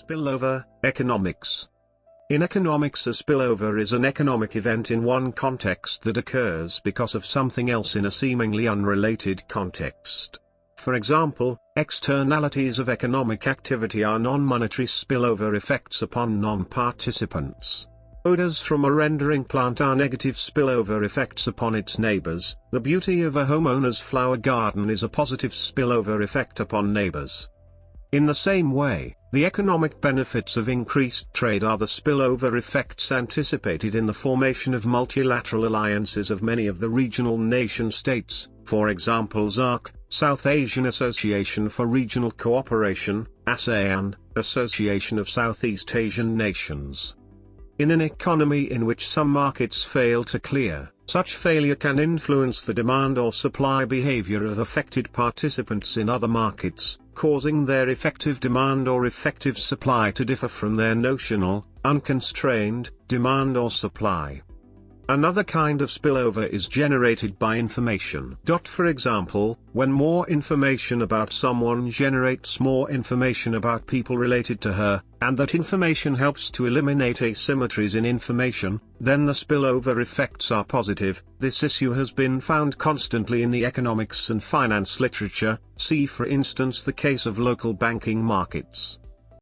Spillover, economics. In economics, a spillover is an economic event in one context that occurs because of something else in a seemingly unrelated context. For example, externalities of economic activity are non-monetary spillover effects upon non-participants. Odors from a rendering plant are negative spillover effects upon its neighbors. The beauty of a homeowner's flower garden is a positive spillover effect upon neighbors. In the same way, the economic benefits of increased trade are the spillover effects anticipated in the formation of multilateral alliances of many of the regional nation-states, for example SAARC, South Asian Association for Regional Cooperation, ASEAN, Association of Southeast Asian Nations. In an economy in which some markets fail to clear, such failure can influence the demand or supply behavior of affected participants in other markets, causing their effective demand or effective supply to differ from their notional, unconstrained, demand or supply. Another kind of spillover is generated by information. For example, when more information about someone generates more information about people related to her, and that information helps to eliminate asymmetries in information, then the spillover effects are positive. This issue has been found constantly in the economics and finance literature. See for instance the case of local banking markets.